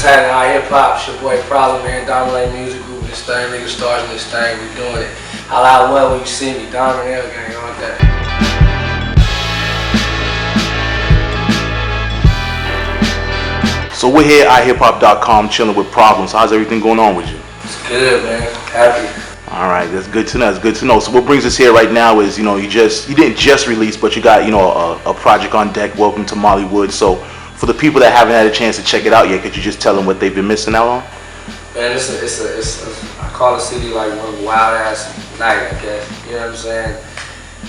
happening? High hip hop. It's your boy Problem, man. Dominate Music Group. This thing, nigga stars in this thing. We doing it. Holla out well when you see me. Dominate gang on that. So we're here at iHipHop.com chilling with Problems. How's everything going on with you? It's good, man. Happy. All right, that's good to know. That's good to know. So what brings us here right now is, you didn't just release, but you got, a project on deck. Welcome to Mollywood. So for the people that haven't had a chance to check it out yet, could you just tell them what they've been missing out on? Man, it's I call the city like one wild ass night, I guess. You know what I'm saying?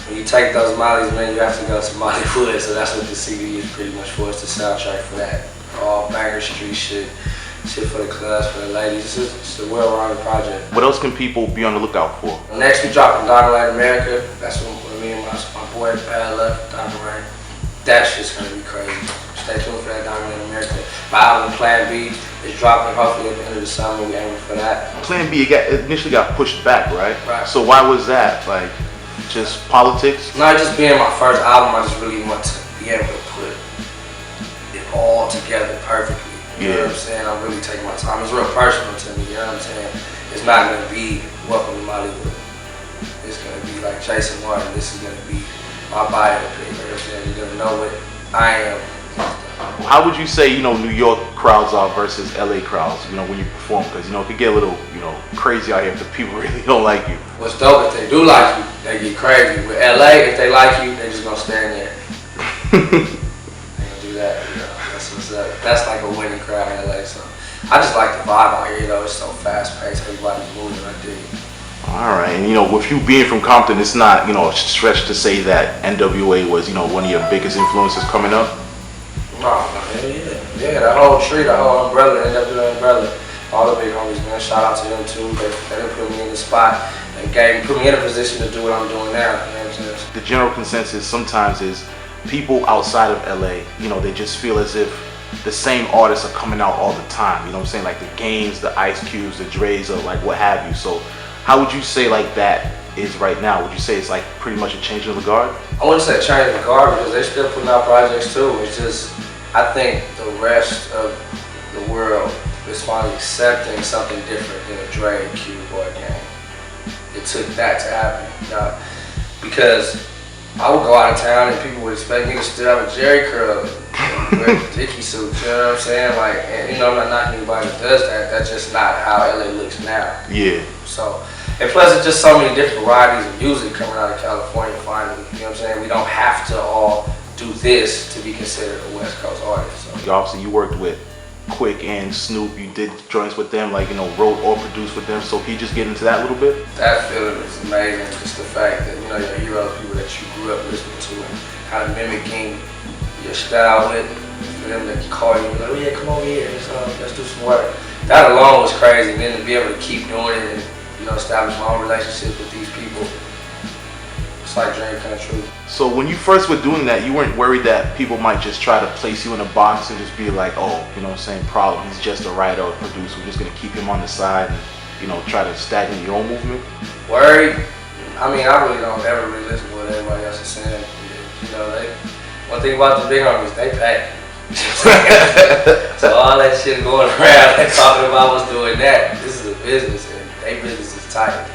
When you take those mollies, man, you have to go to Mollywood. So that's what the CD is pretty much for. It's the soundtrack for that. All banger street shit for the clubs, for the ladies. It's a well-rounded project. What else can people be on the lookout for? Next, we dropping Dominate America. That's when me and my boy Pad left Dominate. That shit's gonna be crazy. Stay tuned for that Dominate America. My album Plan B is dropping hopefully at the end of the summer. We aiming for that. Plan B initially got pushed back, right? Right. So why was that? Like, just politics? No, just being my first album, I just really want to be able to put it all together perfectly. You know what I'm saying? I'm really taking my time. It's real personal to me, you know what I'm saying? It's not going to be Welcome to Mollywood. It's going to be like Jason Martin. This is going to be my biopic. You know what I'm saying? You're going to know what I am. How would you say, New York crowds are versus LA crowds, when you perform? Because, it could get a little, crazy out here if the people really don't like you. What's dope, if they do like you, they get crazy. With LA, if they like you, they just going to stand there. They going to do that, That's what's up. That's like a winning crowd in LA, so. I just like the vibe out here, It's so fast paced, everybody's moving, I dig it. Alright, and with you being from Compton, it's not, a stretch to say that NWA was, one of your biggest influences coming up? Yeah, the whole tree, the whole umbrella, NWA umbrella, all the big homies, man. Shout out to them too. They put me in the spot and put me in a position to do what I'm doing now. You know what I'm saying? The general consensus sometimes is people outside of LA, they just feel as if the same artists are coming out all the time. You know what I'm saying? Like the Games, the Ice Cubes, the Dre's, or like what have you. So how would you say like that is right now? Would you say it's like pretty much a change of the guard? I wouldn't say change of the guard because they're still putting out projects too. It's just, I think the rest of the world is finally accepting something different than a Dre, Cube, or a Game. It took that to happen, because I would go out of town and people would expect me to still have a Jerry curl and wear a Dickie suit, you know what I'm saying? Like, and, I'm not knocking anybody that does that. That's just not how LA looks now. Yeah. So, and plus it's just so many different varieties of music coming out of California finally, you know what I'm saying? We don't have to all do this to be considered a West Coast artist. So. Obviously you worked with Quik and Snoop, you did joints with them, like, wrote or produced with them, so can you just get into that a little bit? That feeling is amazing, just the fact that, your heroes, people that you grew up listening to and kind of mimicking your style with, for them to call you, like, oh yeah, come over here, let's do some work. That alone was crazy, and then to be able to keep doing it and, establish my own relationship with these people, it's like dream come true. So when you first were doing that, you weren't worried that people might just try to place you in a box and just be like, oh, Problem, he's just a writer or producer, we're just gonna keep him on the side and, try to stagnate your own movement? Worried? I mean, I really don't ever really listen to what everybody else is saying. One thing about the big homies, they pay. So all that shit going around, they talking about what's doing that. This is a business, and their business is tight.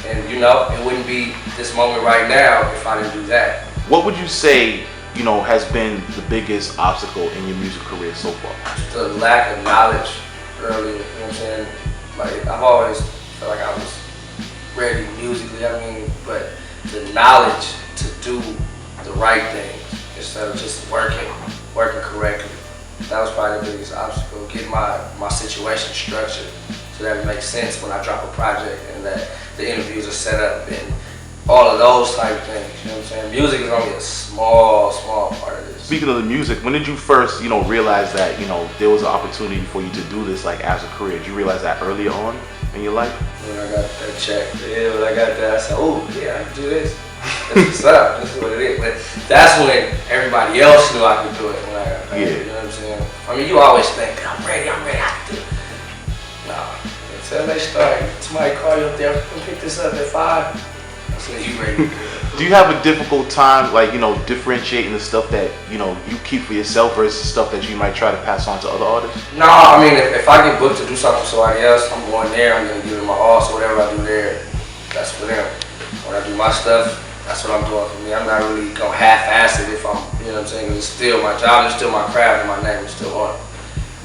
And it wouldn't be this moment right now if I didn't do that. What would you say, has been the biggest obstacle in your music career so far? The lack of knowledge earlier, you know what I'm saying? Like, I've always felt like I was ready musically, but the knowledge to do the right things instead of just working correctly. That was probably the biggest obstacle, getting my situation structured so that it makes sense when I drop a project and that the interviews are set up and all of those type of things, you know what I'm saying? Music is only a small part of this. Speaking of the music, when did you first, realize that, there was an opportunity for you to do this, like, as a career? Did you realize that earlier on in your life? When I got that check, when I got that, I said, oh, yeah, I can do this. That's what's up, this is what it is. But that's when everybody else knew I could do it when I got paid, you know what I'm saying? You always think, I'm ready, I can do it. No, until they start, somebody call you up there, come pick this up at 5. I said, you ready to do it. Do you have a difficult time, like, differentiating the stuff that, you keep for yourself versus stuff that you might try to pass on to other artists? No, I mean, if I get booked to do something for somebody else, I'm going there, I'm gonna give it my all, so whatever I do there, that's for them. When I do my stuff, that's what I'm doing for me. I'm not really gonna half-ass it if I'm, you know what I'm saying, 'cause it's still my job, it's still my craft, and my name is still on it.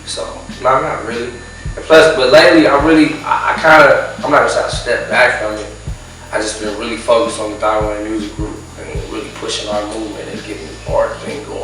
So, no, not really. And plus, but lately, I'm not gonna say I stepped back from it. I just been really focused on the Thailand music group and really pushing our movement and getting the art thing going.